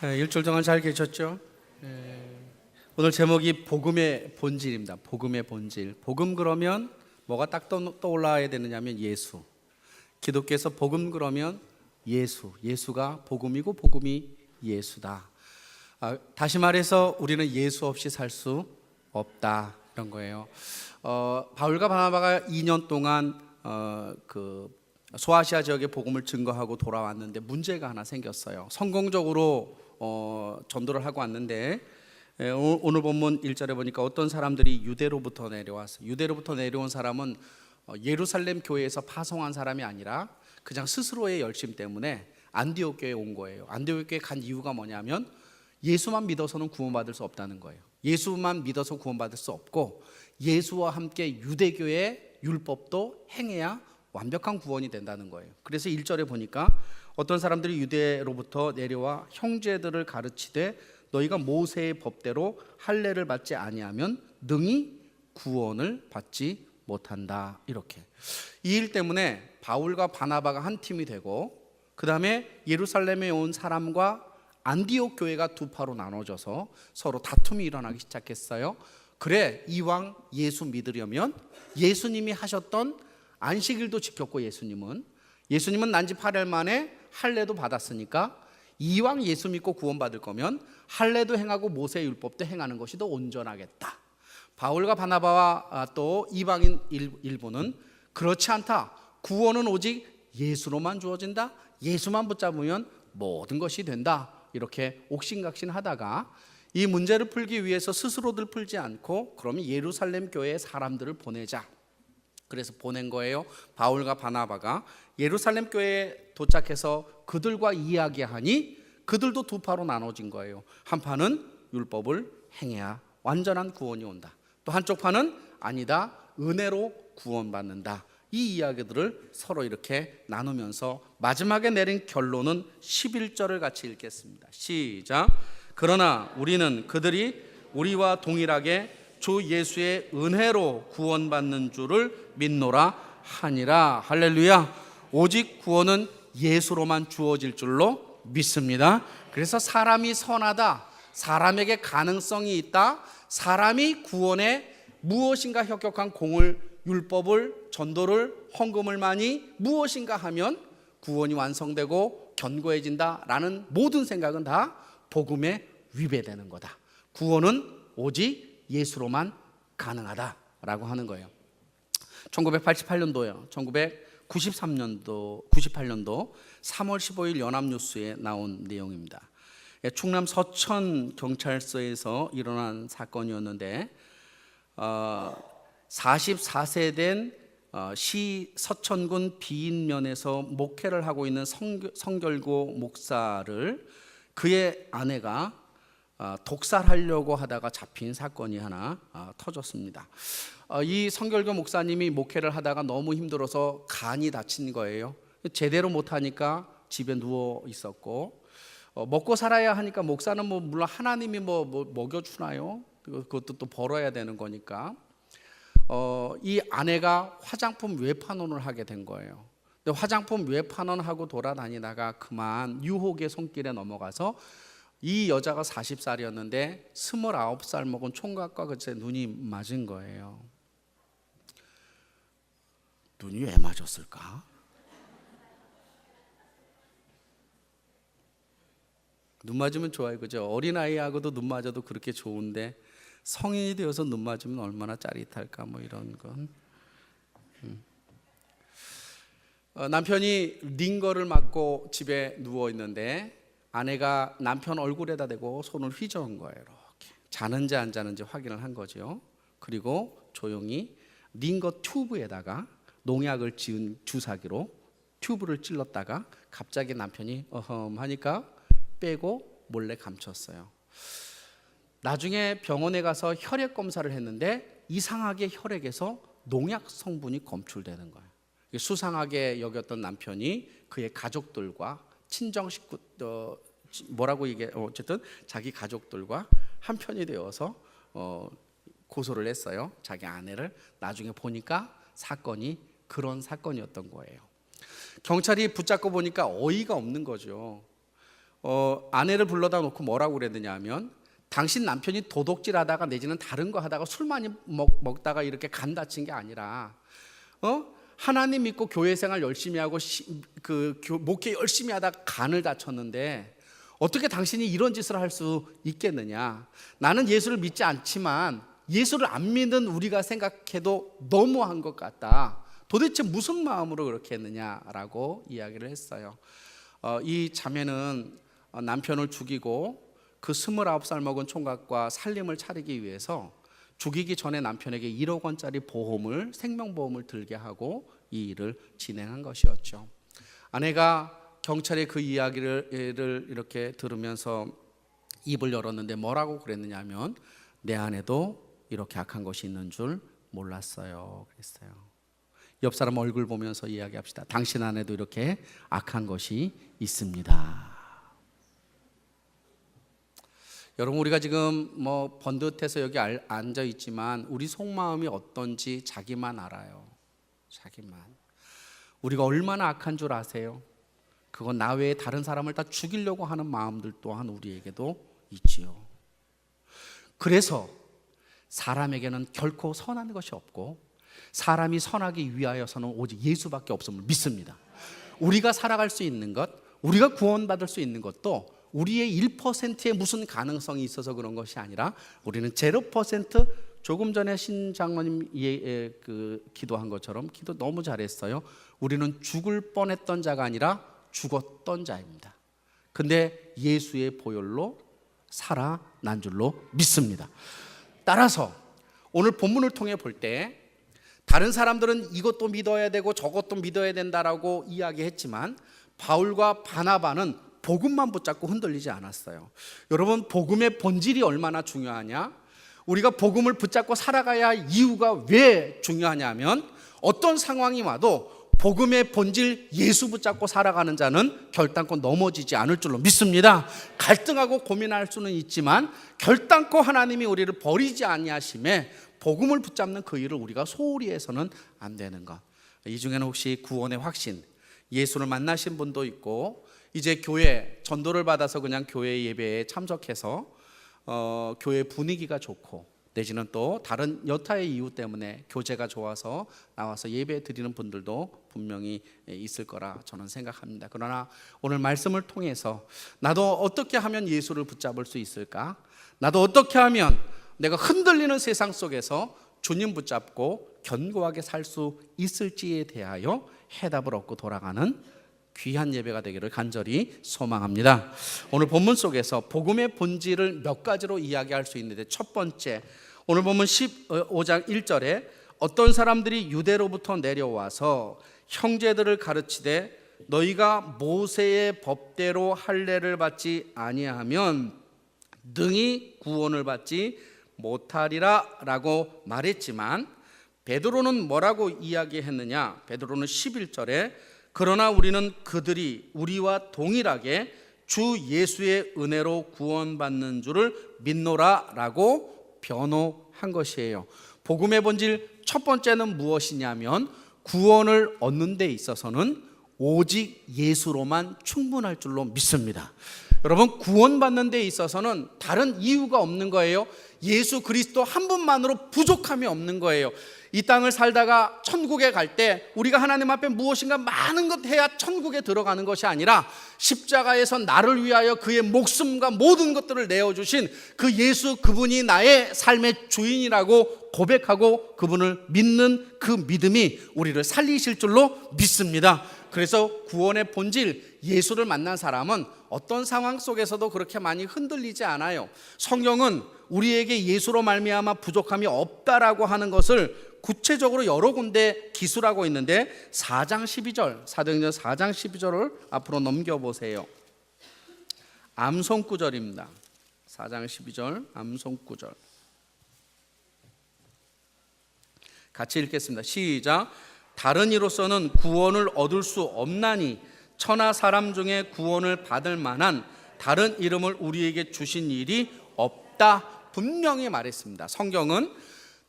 일주일 동안 잘 계셨죠? 오늘 제목이 복음의 본질입니다. 복음의 본질. 복음 그러면 뭐가 딱 떠올라야 되느냐면 예수. 기독교에서 복음 그러면 예수. 예수가 복음이고 복음이 예수다. 다시 말해서 우리는 예수 없이 살 수 없다, 이런 거예요. 바울과 바나바가 2년 동안 소아시아 지역의 복음을 증거하고 돌아왔는데 문제가 하나 생겼어요. 성공적으로 전도를 하고 왔는데 오늘 본문 1절에 보니까 어떤 사람들이 유대로부터 내려왔어요. 유대로부터 내려온 사람은 예루살렘 교회에서 파송한 사람이 아니라 그냥 스스로의 열심 때문에 안디옥 교회에 온 거예요. 안디옥 교회에 간 이유가 뭐냐면 예수만 믿어서는 구원받을 수 없다는 거예요. 예수만 믿어서 구원받을 수 없고 예수와 함께 유대교의 율법도 행해야 완벽한 구원이 된다는 거예요. 그래서 1절에 보니까 어떤 사람들이 유대로부터 내려와 형제들을 가르치되 너희가 모세의 법대로 할례를 받지 아니하면 능히 구원을 받지 못한다. 이렇게 이 일 때문에 바울과 바나바가 한 팀이 되고 그 다음에 예루살렘에 온 사람과 안디옥 교회가 두 파로 나눠져서 서로 다툼이 일어나기 시작했어요. 그래, 이왕 예수 믿으려면 예수님이 하셨던 안식일도 지켰고 예수님은 난지 8일 만에 할례도 받았으니까 이왕 예수 믿고 구원받을 거면 할례도 행하고 모세의 율법도 행하는 것이 더 온전하겠다. 바울과 바나바와 또 이방인 일부는 그렇지 않다. 구원은 오직 예수로만 주어진다. 예수만 붙잡으면 모든 것이 된다. 이렇게 옥신각신하다가 이 문제를 풀기 위해서 스스로들 풀지 않고 그러면 예루살렘 교회에 사람들을 보내자. 그래서 보낸 거예요. 바울과 바나바가 예루살렘 교회에 도착해서 그들과 이야기하니 그들도 두 파로 나눠진 거예요. 한 파는 율법을 행해야 완전한 구원이 온다. 또 한쪽 파는 아니다, 은혜로 구원받는다. 이 이야기들을 서로 이렇게 나누면서 마지막에 내린 결론은 11절을 같이 읽겠습니다. 시작. 그러나 우리는 그들이 우리와 동일하게 주 예수의 은혜로 구원받는 줄을 믿노라 하니라. 할렐루야. 오직 구원은 예수로만 주어질 줄로 믿습니다. 그래서 사람이 선하다, 사람에게 가능성이 있다, 사람이 구원에 무엇인가 혁혁한 공을, 율법을, 전도를, 헌금을 많이 무엇인가 하면 구원이 완성되고 견고해진다라는 모든 생각은 다 복음에 위배되는 거다. 구원은 오직 예수로만 가능하다라고 하는 거예요. 1988년도요. 98년도 3월 15일 연합뉴스에 나온 내용입니다. 충남 서천 경찰서에서 일어난 사건이었는데 44세 된 시 서천군 비인면에서 목회를 하고 있는 성결고 목사를 그의 아내가 독살하려고 하다가 잡힌 사건이 하나 터졌습니다. 이 성결교 목사님이 목회를 하다가 너무 힘들어서 간이 다친 거예요. 제대로 못하니까 집에 누워 있었고 먹고 살아야 하니까 목사는 물론 하나님이 먹여주나요? 그것도 또 벌어야 되는 거니까 이 아내가 화장품 외판원을 하게 된 거예요. 근데 화장품 외판원하고 돌아다니다가 그만 유혹의 손길에 넘어가서 이 여자가 40살이었는데 29살 먹은 총각과 그제 눈이 맞은 거예요. 눈이 왜 맞았을까? 눈 맞으면 좋아요, 그죠? 어린아이하고도 눈 맞아도 그렇게 좋은데 성인이 되어서 눈 맞으면 얼마나 짜릿할까, 이런 건. 남편이 링거를 맞고 집에 누워 있는데 아내가 남편 얼굴에다 대고 손을 휘저은 거예요. 이렇게 자는지 안 자는지 확인을 한 거죠. 그리고 조용히 링거 튜브에다가 농약을 지은 주사기로 튜브를 찔렀다가 갑자기 남편이 하니까 빼고 몰래 감췄어요. 나중에 병원에 가서 혈액 검사를 했는데 이상하게 혈액에서 농약 성분이 검출되는 거예요. 수상하게 여겼던 남편이 그의 가족들과 친정 식구 어쨌든 자기 가족들과 한편이 되어서 고소를 했어요. 자기 아내를. 나중에 보니까 사건이 그런 사건이었던 거예요. 경찰이 붙잡고 보니까 어이가 없는 거죠. 아내를 불러다 놓고 뭐라고 그랬느냐 하면, 당신 남편이 도둑질하다가 내지는 다른 거 하다가 술 많이 먹다가 이렇게 간 다친 게 아니라 하나님 믿고 교회 생활 열심히 하고 목회 열심히 하다가 간을 다쳤는데 어떻게 당신이 이런 짓을 할 수 있겠느냐. 나는 예수를 믿지 않지만 예수를 안 믿는 우리가 생각해도 너무한 것 같다. 도대체 무슨 마음으로 그렇게 했느냐라고 이야기를 했어요. 이 자매는 남편을 죽이고 그 29살 먹은 총각과 살림을 차리기 위해서 죽이기 전에 남편에게 1억 원짜리 보험을, 생명보험을 들게 하고 이 일을 진행한 것이었죠. 아내가 경찰에 그 이야기를 이렇게 들으면서 입을 열었는데 뭐라고 그랬느냐 하면, 내 안에도 이렇게 악한 것이 있는 줄 몰랐어요 그랬어요. 옆 사람 얼굴 보면서 이야기합시다. 당신 안에도 이렇게 악한 것이 있습니다. 여러분, 우리가 지금 번듯해서 여기 앉아 있지만 우리 속마음이 어떤지 자기만 알아요. 자기만. 우리가 얼마나 악한 줄 아세요? 그건 나 외에 다른 사람을 다 죽이려고 하는 마음들 또한 우리에게도 있지요. 그래서 사람에게는 결코 선한 것이 없고 사람이 선하기 위하여서는 오직 예수밖에 없음을 믿습니다. 우리가 살아갈 수 있는 것, 우리가 구원받을 수 있는 것도 우리의 1%의 무슨 가능성이 있어서 그런 것이 아니라 우리는 0%, 조금 전에 신 장로님 기도한 것처럼 기도 너무 잘했어요. 우리는 죽을 뻔했던 자가 아니라 죽었던 자입니다. 근데 예수의 보혈로 살아난 줄로 믿습니다. 따라서 오늘 본문을 통해 볼 때 다른 사람들은 이것도 믿어야 되고 저것도 믿어야 된다라고 이야기했지만 바울과 바나바는 복음만 붙잡고 흔들리지 않았어요. 여러분, 복음의 본질이 얼마나 중요하냐? 우리가 복음을 붙잡고 살아가야 할 이유가 왜 중요하냐면, 어떤 상황이 와도 복음의 본질 예수 붙잡고 살아가는 자는 결단코 넘어지지 않을 줄로 믿습니다. 갈등하고 고민할 수는 있지만 결단코 하나님이 우리를 버리지 아니하심에 복음을 붙잡는 그 일을 우리가 소홀히 해서는 안 되는 것. 이 중에는 혹시 구원의 확신, 예수를 만나신 분도 있고 이제 교회 전도를 받아서 그냥 교회 예배에 참석해서 교회 분위기가 좋고 내지는 또 다른 여타의 이유 때문에 교제가 좋아서 나와서 예배 드리는 분들도 분명히 있을 거라 저는 생각합니다. 그러나 오늘 말씀을 통해서 나도 어떻게 하면 예수를 붙잡을 수 있을까? 나도 어떻게 하면 내가 흔들리는 세상 속에서 주님 붙잡고 견고하게 살 수 있을지에 대하여 해답을 얻고 돌아가는 귀한 예배가 되기를 간절히 소망합니다. 오늘 본문 속에서 복음의 본질을 몇 가지로 이야기할 수 있는데, 첫 번째, 오늘 본문 15장 1절에 어떤 사람들이 유대로부터 내려와서 형제들을 가르치되 너희가 모세의 법대로 할례를 받지 아니하면 능히 구원을 받지 못하리라 라고 말했지만, 베드로는 뭐라고 이야기했느냐? 베드로는 11절에 그러나 우리는 그들이 우리와 동일하게 주 예수의 은혜로 구원받는 줄을 믿노라 라고 변호한 것이에요. 복음의 본질 첫 번째는 무엇이냐면, 구원을 얻는 데 있어서는 오직 예수로만 충분할 줄로 믿습니다. 여러분, 구원받는 데 있어서는 다른 이유가 없는 거예요. 예수 그리스도 한 분만으로 부족함이 없는 거예요. 이 땅을 살다가 천국에 갈 때 우리가 하나님 앞에 무엇인가 많은 것 해야 천국에 들어가는 것이 아니라 십자가에서 나를 위하여 그의 목숨과 모든 것들을 내어주신 그 예수, 그분이 나의 삶의 주인이라고 고백하고 그분을 믿는 그 믿음이 우리를 살리실 줄로 믿습니다. 그래서 구원의 본질, 예수를 만난 사람은 어떤 상황 속에서도 그렇게 많이 흔들리지 않아요. 성경은 우리에게 예수로 말미암아 부족함이 없다라고 하는 것을 구체적으로 여러 군데 기술하고 있는데, 4장 12절, 사도행전 4장 12절을 앞으로 넘겨보세요. 암송구절입니다. 4장 12절 암송구절 같이 읽겠습니다. 시작. 다른 이로서는 구원을 얻을 수 없나니 천하 사람 중에 구원을 받을 만한 다른 이름을 우리에게 주신 일이 없다, 분명히 말했습니다. 성경은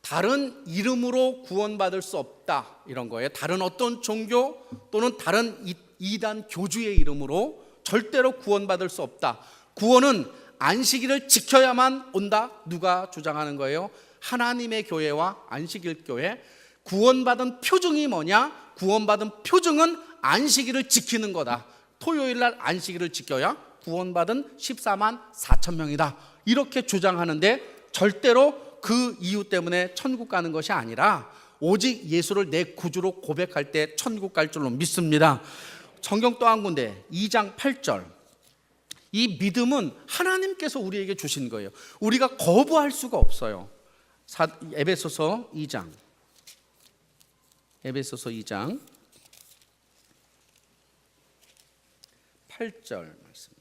다른 이름으로 구원받을 수 없다 이런 거예요. 다른 어떤 종교 또는 다른 이단 교주의 이름으로 절대로 구원받을 수 없다. 구원은 안식일을 지켜야만 온다. 누가 주장하는 거예요? 하나님의 교회와 안식일 교회. 구원받은 표징이 뭐냐? 구원받은 표징은 안식일을 지키는 거다. 토요일 날 안식일을 지켜야 구원받은 14만 4천 명이다. 이렇게 주장하는데 절대로 그 이유 때문에 천국 가는 것이 아니라 오직 예수를 내 구주로 고백할 때 천국 갈 줄로 믿습니다. 성경 또 한 군데 2장 8절. 이 믿음은 하나님께서 우리에게 주신 거예요. 우리가 거부할 수가 없어요. 에베소서 2장 8절 말씀입니다.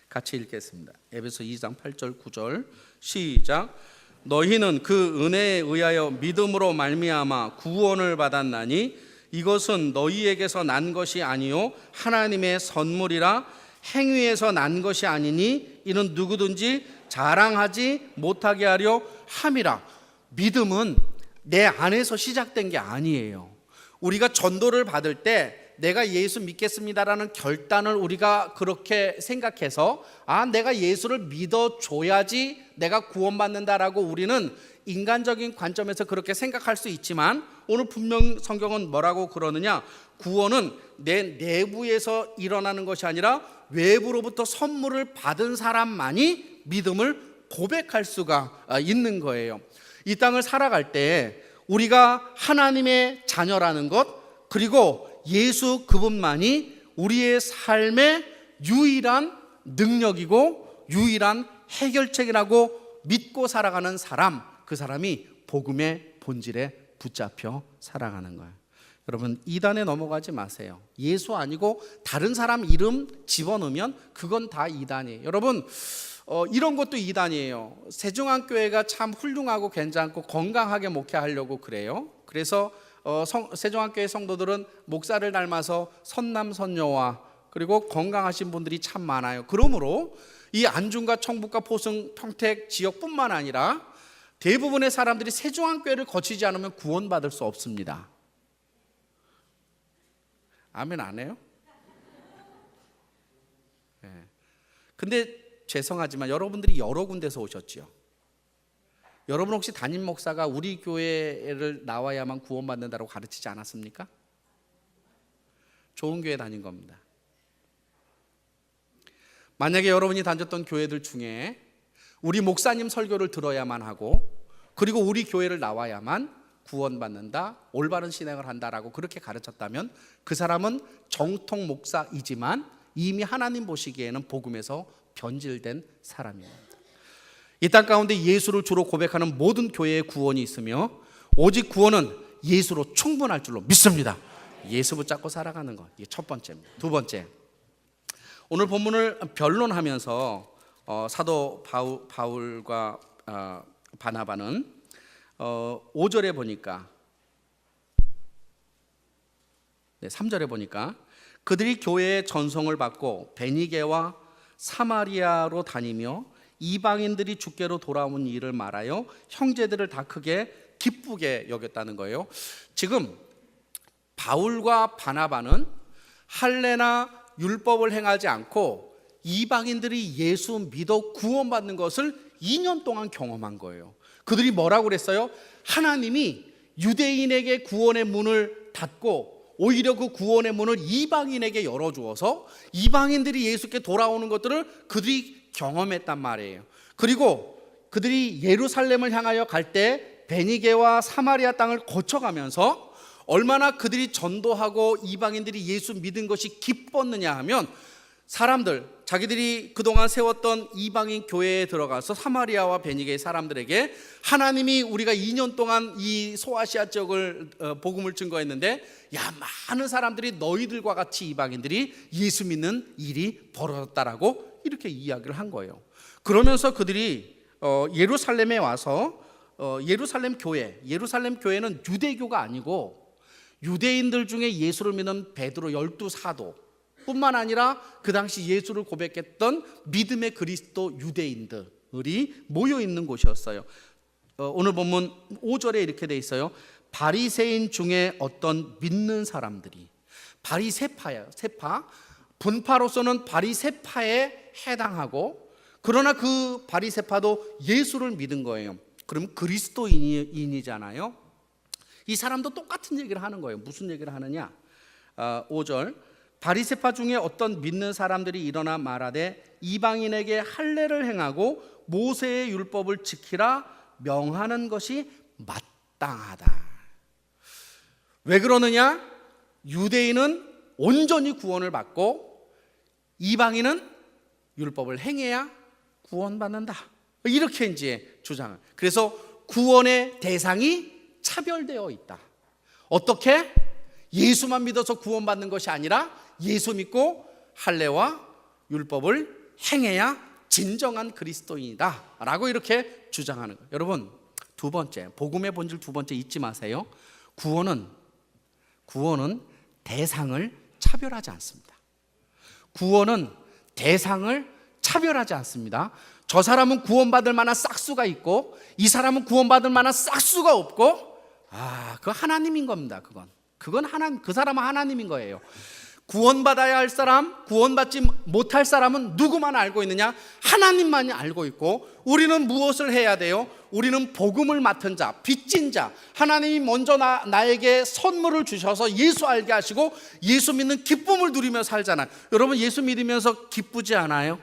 같이 읽겠습니다. 에베소 2장 8절 9절 시작. 너희는 그 은혜에 의하여 믿음으로 말미암아 구원을 받았나니 이것은 너희에게서 난 것이 아니요 하나님의 선물이라. 행위에서 난 것이 아니니 이는 누구든지 자랑하지 못하게 하려 함이라. 믿음은 내 안에서 시작된 게 아니에요. 우리가 전도를 받을 때 내가 예수 믿겠습니다라는 결단을 우리가 그렇게 생각해서 내가 예수를 믿어줘야지 내가 구원받는다라고 우리는 인간적인 관점에서 그렇게 생각할 수 있지만 오늘 분명 성경은 뭐라고 그러느냐? 구원은 내 내부에서 일어나는 것이 아니라 외부로부터 선물을 받은 사람만이 믿음을 고백할 수가 있는 거예요. 이 땅을 살아갈 때 우리가 하나님의 자녀라는 것, 그리고 예수 그분만이 우리의 삶의 유일한 능력이고 유일한 해결책이라고 믿고 살아가는 사람, 그 사람이 복음의 본질에 붙잡혀 살아가는 거예요. 여러분, 이단에 넘어가지 마세요. 예수 아니고 다른 사람 이름 집어넣으면 그건 다 이단이에요. 여러분, 이런 것도 이단이에요. 세종안교회가 참 훌륭하고 괜찮고 건강하게 목회하려고 그래요. 그래서 세종안교회 성도들은 목사를 닮아서 선남선녀와 그리고 건강하신 분들이 참 많아요. 그러므로 이 안중과 청북과 포승 평택 지역뿐만 아니라 대부분의 사람들이 세종안교회를 거치지 않으면 구원받을 수 없습니다. 아멘 안 해요? 네. 근데 죄송하지만 여러분들이 여러 군데서 오셨지요. 여러분 혹시 담임 목사가 우리 교회를 나와야만 구원받는다고 가르치지 않았습니까? 좋은 교회 다닌 겁니다. 만약에 여러분이 다녔던 교회들 중에 우리 목사님 설교를 들어야만 하고 그리고 우리 교회를 나와야만 구원받는다, 올바른 신앙을 한다라고 그렇게 가르쳤다면 그 사람은 정통 목사이지만 이미 하나님 보시기에는 복음에서 변질된 사람입니다. 이 땅 가운데 예수를 주로 고백하는 모든 교회에 구원이 있으며 오직 구원은 예수로 충분할 줄로 믿습니다. 예수 붙잡고 살아가는 것, 이게 첫 번째입니다. 두 번째, 오늘 본문을 변론하면서 사도 바울과 바나바는 5절에 보니까 3절에 보니까 그들이 교회의 전송을 받고 베니게와 사마리아로 다니며 이방인들이 주께로 돌아온 일을 말하여 형제들을 다 크게 기쁘게 여겼다는 거예요. 지금 바울과 바나바는 할례나 율법을 행하지 않고 이방인들이 예수 믿어 구원받는 것을 2년 동안 경험한 거예요. 그들이 뭐라고 그랬어요? 하나님이 유대인에게 구원의 문을 닫고 오히려 그 구원의 문을 이방인에게 열어주어서 이방인들이 예수께 돌아오는 것들을 그들이 경험했단 말이에요. 그리고 그들이 예루살렘을 향하여 갈 때 베니게와 사마리아 땅을 거쳐가면서 얼마나 그들이 전도하고 이방인들이 예수 믿은 것이 기뻤느냐 하면 사람들, 자기들이 그동안 세웠던 이방인 교회에 들어가서 사마리아와 베니게의 사람들에게 하나님이 우리가 2년 동안 이 소아시아 지역을 복음을 증거했는데 많은 사람들이 너희들과 같이 이방인들이 예수 믿는 일이 벌어졌다라고 이렇게 이야기를 한 거예요. 그러면서 그들이 예루살렘에 와서 예루살렘 교회는 유대교가 아니고 유대인들 중에 예수를 믿는 베드로 12사도 뿐만 아니라 그 당시 예수를 고백했던 믿음의 그리스도 유대인들이 모여 있는 곳이었어요. 오늘 본문 5절에 이렇게 돼 있어요. 바리새인 중에 어떤 믿는 사람들이, 바리새파예요. 세파. 분파로서는 바리새파에 해당하고, 그러나 그 바리새파도 예수를 믿은 거예요. 그럼 그리스도인이잖아요. 이 사람도 똑같은 얘기를 하는 거예요. 무슨 얘기를 하느냐? 5절, 바리새파 중에 어떤 믿는 사람들이 일어나 말하되 이방인에게 할례를 행하고 모세의 율법을 지키라 명하는 것이 마땅하다. 왜 그러느냐? 유대인은 온전히 구원을 받고 이방인은 율법을 행해야 구원받는다. 이렇게 이제 주장을. 그래서 구원의 대상이 차별되어 있다. 어떻게? 예수만 믿어서 구원받는 것이 아니라 예수 믿고 할례와 율법을 행해야 진정한 그리스도인이다 라고 이렇게 주장하는 거예요. 여러분, 두 번째, 복음의 본질 두 번째 잊지 마세요. 구원은 대상을 차별하지 않습니다. 구원은 대상을 차별하지 않습니다. 저 사람은 구원받을 만한 싹수가 있고 이 사람은 구원받을 만한 싹수가 없고, 그거 하나님인 겁니다. 그건 하나님, 그 사람은 하나님인 거예요. 구원받아야 할 사람, 구원받지 못할 사람은 누구만 알고 있느냐? 하나님만이 알고 있고, 우리는 무엇을 해야 돼요? 우리는 복음을 맡은 자, 빚진 자, 하나님이 먼저 나에게 선물을 주셔서 예수 알게 하시고 예수 믿는 기쁨을 누리며 살잖아요. 여러분, 예수 믿으면서 기쁘지 않아요?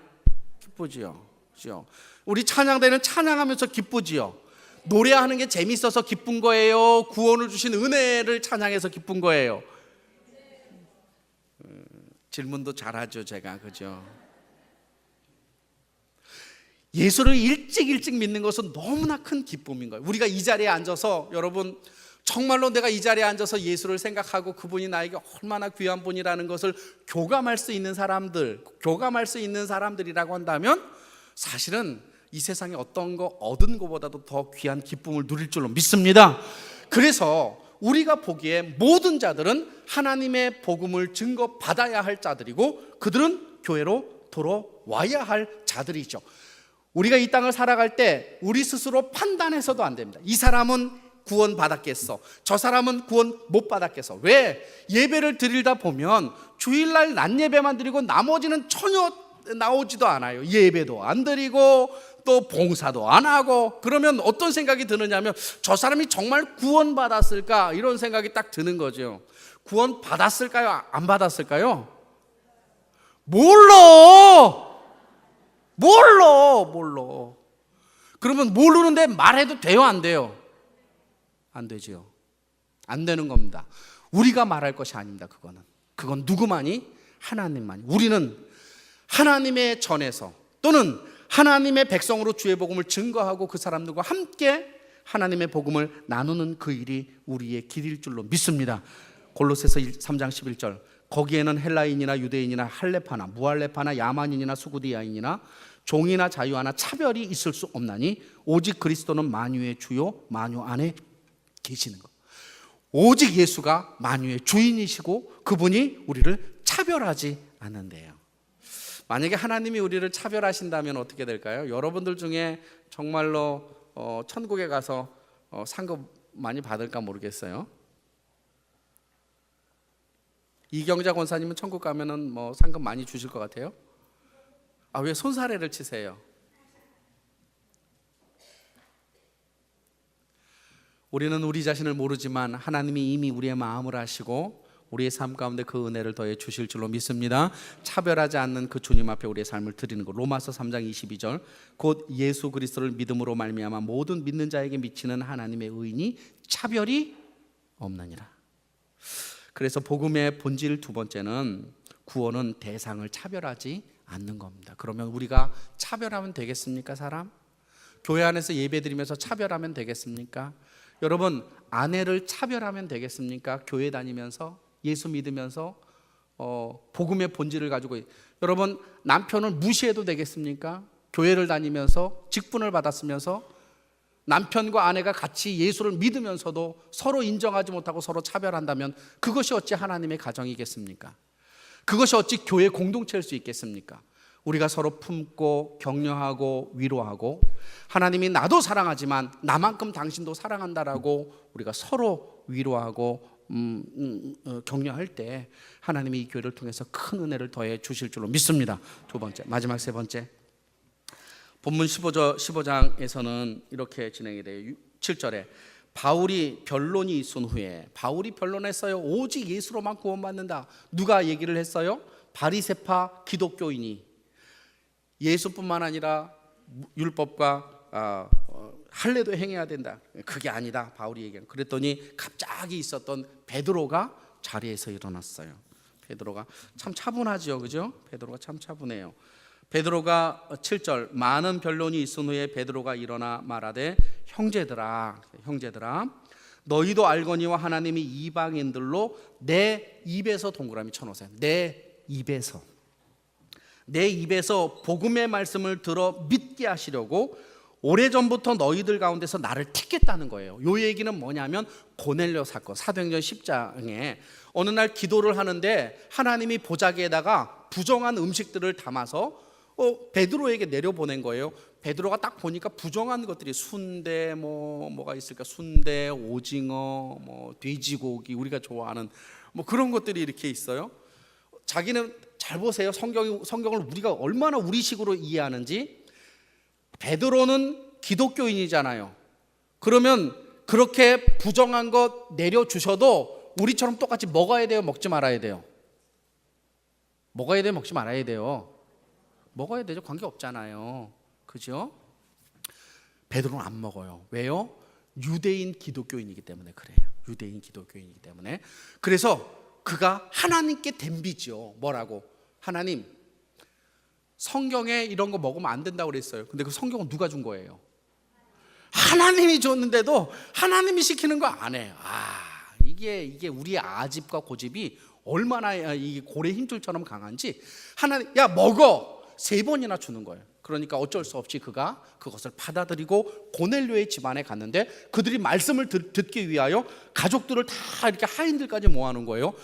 기쁘지요. 그렇죠? 우리 찬양대는 찬양하면서 기쁘지요. 노래하는 게 재밌어서 기쁜 거예요? 구원을 주신 은혜를 찬양해서 기쁜 거예요? 질문도 잘하죠, 제가. 그죠? 예수를 일찍 믿는 것은 너무나 큰 기쁨인 거예요. 우리가 이 자리에 앉아서, 여러분, 정말로 내가 이 자리에 앉아서 예수를 생각하고 그분이 나에게 얼마나 귀한 분이라는 것을 교감할 수 있는 사람들이라고 한다면, 사실은 이 세상에 어떤 거 얻은 것보다도 더 귀한 기쁨을 누릴 줄로 믿습니다. 그래서 우리가 보기에 모든 자들은 하나님의 복음을 증거받아야 할 자들이고, 그들은 교회로 돌아와야 할 자들이죠. 우리가 이 땅을 살아갈 때 우리 스스로 판단해서도 안 됩니다. 이 사람은 구원 받았겠어, 저 사람은 구원 못 받았겠어. 왜? 예배를 드리다 보면 주일날 낮 예배만 드리고 나머지는 전혀 나오지도 않아요. 예배도 안 드리고 또 봉사도 안 하고. 그러면 어떤 생각이 드느냐면, 저 사람이 정말 구원 받았을까? 이런 생각이 딱 드는 거죠. 구원 받았을까요? 안 받았을까요? 몰라. 그러면 모르는데 말해도 돼요, 안 돼요? 안 되죠. 안 되는 겁니다. 우리가 말할 것이 아닙니다. 그건 누구만이? 하나님만이. 우리는 하나님의 전에서, 또는 하나님의 백성으로 주의 복음을 증거하고 그 사람들과 함께 하나님의 복음을 나누는 그 일이 우리의 길일 줄로 믿습니다. 골로새서 3장 11절, 거기에는 헬라인이나 유대인이나 할례파나 무할례파나 야만인이나 수구디아인이나 종이나 자유하나 차별이 있을 수 없나니 오직 그리스도는 만유의 주요 만유 안에 계시는 것. 오직 예수가 만유의 주인이시고 그분이 우리를 차별하지 않는데요. 만약에 하나님이 우리를 차별하신다면 어떻게 될까요? 여러분들 중에 정말로 천국에 가서 상급 많이 받을까 모르겠어요. 이경자 권사님은 천국 가면은 상급 많이 주실 것 같아요? 왜 손사래를 치세요? 우리는 우리 자신을 모르지만 하나님이 이미 우리의 마음을 아시고 우리의 삶 가운데 그 은혜를 더해 주실 줄로 믿습니다. 차별하지 않는 그 주님 앞에 우리의 삶을 드리는 것. 로마서 3장 22절, 곧 예수 그리스도를 믿음으로 말미암아 모든 믿는 자에게 미치는 하나님의 의인이 차별이 없느니라. 그래서 복음의 본질 두 번째는, 구원은 대상을 차별하지 않는 겁니다. 그러면 우리가 차별하면 되겠습니까? 사람? 교회 안에서 예배드리면서 차별하면 되겠습니까? 여러분, 아내를 차별하면 되겠습니까? 교회 다니면서, 예수 믿으면서 복음의 본질을 가지고. 여러분, 남편을 무시해도 되겠습니까? 교회를 다니면서, 직분을 받았으면서 남편과 아내가 같이 예수를 믿으면서도 서로 인정하지 못하고 서로 차별한다면 그것이 어찌 하나님의 가정이겠습니까? 그것이 어찌 교회 공동체일 수 있겠습니까? 우리가 서로 품고 격려하고 위로하고, 하나님이 나도 사랑하지만 나만큼 당신도 사랑한다라고 우리가 서로 위로하고 격려할 때 하나님이 이 교회를 통해서 큰 은혜를 더해 주실 줄로 믿습니다. 두 번째, 마지막 세 번째, 본문 15장에서는 이렇게 진행이 돼요. 7절에 바울이 변론이 있은 후에, 바울이 변론했어요. 오직 예수로만 구원받는다. 누가 얘기를 했어요? 바리새파 기독교인이. 예수뿐만 아니라 율법과 할례도 행해야 된다. 그게 아니다, 바울이 얘기한. 그랬더니 갑자기 있었던 베드로가 자리에서 일어났어요. 베드로가 참 차분하죠, 그죠? 베드로가 참 차분해요. 베드로가 7절, 많은 변론이 있은 후에 베드로가 일어나 말하되 형제들아 너희도 알거니와 하나님이 이방인들로 내 입에서 동그라미 쳐놓으세요. 내 입에서 복음의 말씀을 들어 믿게 하시려고 오래전부터 너희들 가운데서 나를 택했다는 거예요. 이 얘기는 뭐냐면 고넬료 사건, 사도행전 10장에 어느 날 기도를 하는데 하나님이 보자기에다가 부정한 음식들을 담아서 베드로에게 내려보낸 거예요. 베드로가 딱 보니까 부정한 것들이 순대, 뭐가 있을까? 순대, 오징어, 돼지고기, 우리가 좋아하는 그런 것들이 이렇게 있어요. 자기는 잘 보세요. 성경을 우리가 얼마나 우리식으로 이해하는지. 베드로는 기독교인이잖아요. 그러면 그렇게 부정한 것 내려주셔도 우리처럼 똑같이 먹어야 돼요? 먹지 말아야 돼요? 먹어야 돼요? 먹지 말아야 돼요? 먹어야 되죠. 관계없잖아요. 그죠? 베드로는 안 먹어요. 왜요? 유대인 기독교인이기 때문에 그래요. 유대인 기독교인이기 때문에. 그래서 그가 하나님께 덤비죠. 뭐라고? 하나님, 성경에 이런 거 먹으면 안 된다고 그랬어요. 근데 그 성경은 누가 준 거예요? 하나님이 줬는데도 하나님이 시키는 거 안 해요. 이게 우리의 아집과 고집이 얼마나 이 고래 힘줄처럼 강한지. 하나님, 야 먹어! 3번이나 주는 거예요. 그러니까 어쩔 수 없이 그가 그것을 받아들이고 고넬료의 집안에 갔는데 그들이 말씀을 듣기 위하여 가족들을 다 이렇게 하인들까지 모아놓은 거예요.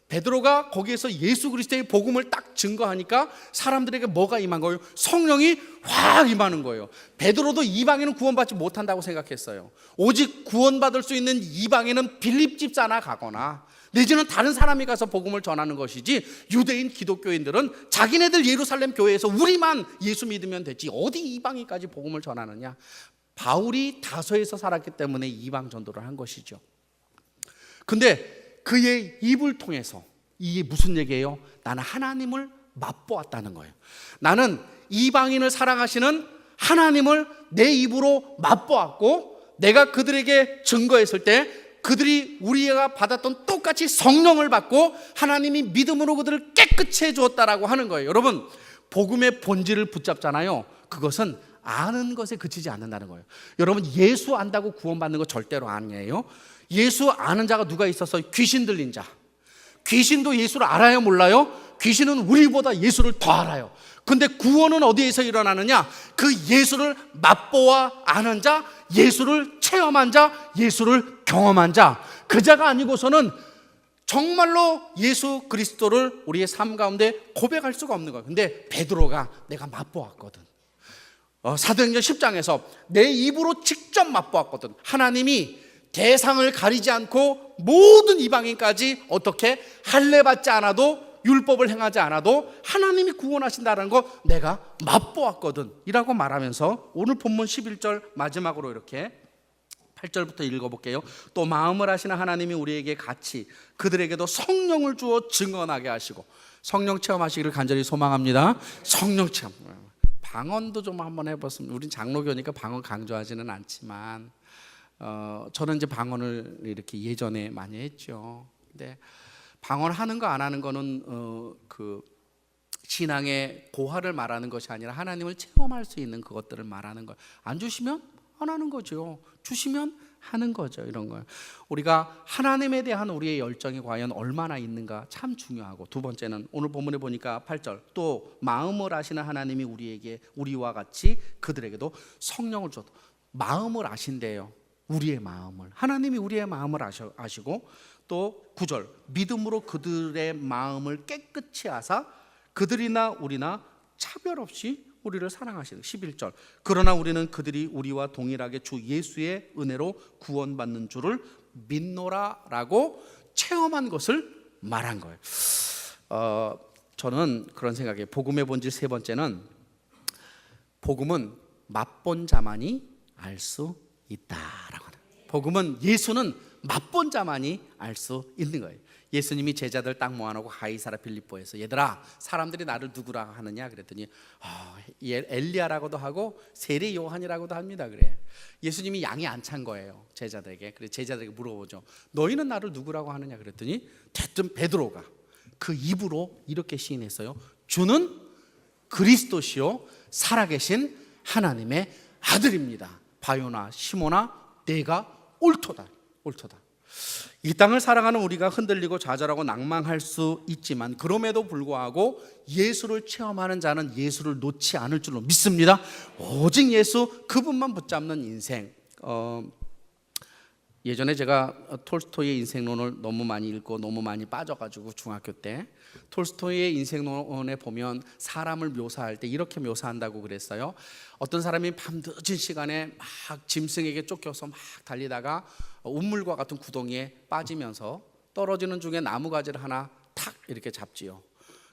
베드로가 거기에서 예수 그리스도의 복음을 딱 증거하니까 사람들에게 뭐가 임한 거예요? 성령이 확 임하는 거예요. 베드로도 이방인은 구원받지 못한다고 생각했어요. 오직 구원받을 수 있는 이방인은 빌립 집사나 가거나 내지는 다른 사람이 가서 복음을 전하는 것이지, 유대인 기독교인들은 자기네들 예루살렘 교회에서 우리만 예수 믿으면 되지 어디 이방인까지 복음을 전하느냐. 바울이 다소에서 살았기 때문에 이방 전도를 한 것이죠. 근데 그의 입을 통해서 이게 무슨 얘기예요? 나는 하나님을 맛보았다는 거예요. 나는 이방인을 사랑하시는 하나님을 내 입으로 맛보았고, 내가 그들에게 증거했을 때 그들이 우리가 받았던 똑같이 성령을 받고 하나님이 믿음으로 그들을 깨끗이 해주었다라고 하는 거예요. 여러분, 복음의 본질을 붙잡잖아요. 그것은 아는 것에 그치지 않는다는 거예요. 여러분, 예수 안다고 구원받는 거 절대로 아니에요. 예수 아는 자가 누가 있어서? 귀신 들린 자. 귀신도 예수를 알아요, 몰라요? 귀신은 우리보다 예수를 더 알아요. 근데 구원은 어디에서 일어나느냐? 그 예수를 맛보아 아는 자, 예수를 체험한 자, 예수를 경험한 자, 그 자가 아니고서는 정말로 예수 그리스도를 우리의 삶 가운데 고백할 수가 없는 거예요. 근데 베드로가 내가 맛보았거든. 사도행전 10장에서 내 입으로 직접 맛보았거든. 하나님이 대상을 가리지 않고 모든 이방인까지 어떻게 할례 받지 않아도, 율법을 행하지 않아도 하나님이 구원하신다는 거 내가 맛보았거든 이라고 말하면서 오늘 본문 11절 마지막으로 이렇게 8절부터 읽어볼게요. 또 마음을 하시는 하나님이 우리에게 같이 그들에게도 성령을 주어 증언하게 하시고. 성령 체험하시기를 간절히 소망합니다. 성령 체험. 방언도 좀 한번 해봤으면. 우린 장로교니까 방언 강조하지는 않지만 저는 이제 방언을 이렇게 예전에 많이 했죠. 근데 방언하는 거 안 하는 거는 그 신앙의 고화를 말하는 것이 아니라 하나님을 체험할 수 있는 그것들을 말하는 거예요. 안 주시면 안 하는 거죠. 주시면 하는 거죠. 이런 거예요. 우리가 하나님에 대한 우리의 열정이 과연 얼마나 있는가 참 중요하고, 두 번째는 오늘 본문에 보니까 8절, 또 마음을 아시는 하나님이 우리와 같이 그들에게도 성령을 줘도. 마음을 아신대요. 우리의 마음을. 하나님이 우리의 마음을 아시고, 또 9절, 믿음으로 그들의 마음을 깨끗이 하사 그들이나 우리나 차별 없이 우리를 사랑하시는. 11절, 그러나 우리는 그들이 우리와 동일하게 주 예수의 은혜로 구원받는 줄을 믿노라라고 체험한 것을 말한 거예요. 저는 그런 생각이에요. 복음의 본질 세 번째는, 복음은 맛본 자만이 알 수 있다라고 하는. 복음은, 예수는 맛본 자만이 알 수 있는 거예요. 예수님이 제자들 딱 모아놓고 가이사랴 빌립보에서, 얘들아, 사람들이 나를 누구라 하느냐 그랬더니 엘리야라고도 하고 세례 요한이라고도 합니다. 그래. 예수님이 양이 안 찬 거예요, 제자들에게. 그래, 제자들에게 물어보죠. 너희는 나를 누구라고 하느냐 그랬더니 대뜸 베드로가 그 입으로 이렇게 시인했어요. 주는 그리스도시요 살아계신 하나님의 아들입니다. 바요나 시모나, 내가 옳도다. 이 땅을 살아가는 우리가 흔들리고 좌절하고 낭망할 수 있지만, 그럼에도 불구하고 예수를 체험하는 자는 예수를 놓지 않을 줄로 믿습니다. 오직 예수, 그분만 붙잡는 인생. 예전에 제가 톨스토이의 인생론을 너무 많이 읽고 너무 많이 빠져가지고, 중학교 때 톨스토이의 인생론에 보면 사람을 묘사할 때 이렇게 묘사한다고 그랬어요. 어떤 사람이 밤늦은 시간에 막 짐승에게 쫓겨서 막 달리다가 운물과 같은 구덩이에 빠지면서 떨어지는 중에 나무가지를 하나 탁 이렇게 잡지요.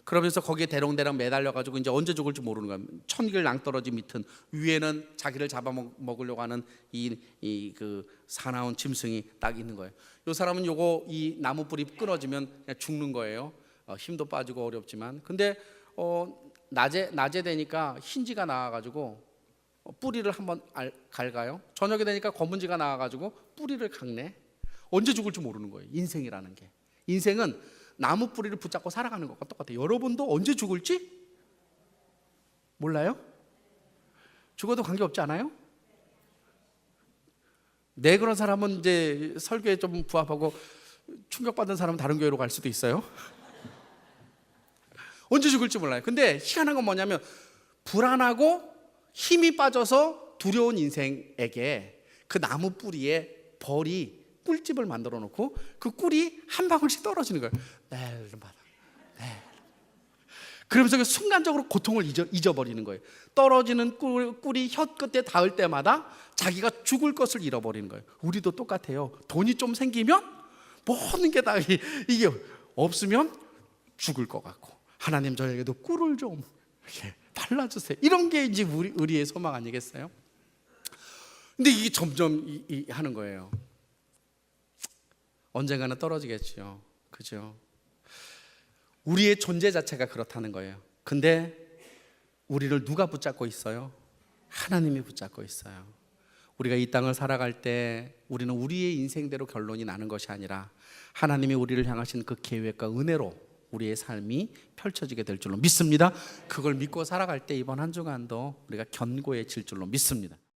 그러면서 거기에 대롱대롱 매달려가지고 이제 언제 죽을지 모르는 거예요. 천길 낭떠러지 밑은, 위에는 자기를 잡아먹으려고 하는 그 사나운 짐승이 딱 있는 거예요. 이 사람은 이 나무 뿌리 끊어지면 그냥 죽는 거예요. 힘도 빠지고 어렵지만. 근데 낮에 되니까 흰지가 나와가지고 뿌리를 한번 갈가요. 저녁에 되니까 검은지가 나와가지고 뿌리를 깎네. 언제 죽을지 모르는 거예요, 인생이라는 게. 인생은 나무 뿌리를 붙잡고 살아가는 것과 똑같아요. 여러분도 언제 죽을지 몰라요? 죽어도 관계없지 않아요? 네, 그런 사람은 이제 설교에 좀 부합하고 충격받은 사람은 다른 교회로 갈 수도 있어요. 언제 죽을지 몰라요. 근데 희한한 건 뭐냐면, 불안하고 힘이 빠져서 두려운 인생에게 그 나무 뿌리에 벌이 꿀집을 만들어 놓고 그 꿀이 한 방울씩 떨어지는 거예요. 날마다. 그러면서 순간적으로 고통을 잊어버리는 거예요. 떨어지는 꿀이 혀끝에 닿을 때마다 자기가 죽을 것을 잃어버리는 거예요. 우리도 똑같아요. 돈이 좀 생기면 모든 게 다 이게 없으면 죽을 것 같고, 하나님 저에게도 꿀을 좀 이렇게 달라주세요. 이런 게 이제 우리의 소망 아니겠어요? 근데 이게 점점 하는 거예요. 언젠가는 떨어지겠죠. 그죠? 우리의 존재 자체가 그렇다는 거예요. 근데 우리를 누가 붙잡고 있어요? 하나님이 붙잡고 있어요. 우리가 이 땅을 살아갈 때 우리는 우리의 인생대로 결론이 나는 것이 아니라 하나님이 우리를 향하신 그 계획과 은혜로 우리의 삶이 펼쳐지게 될 줄로 믿습니다. 그걸 믿고 살아갈 때 이번 한 주간도 우리가 견고해질 줄로 믿습니다.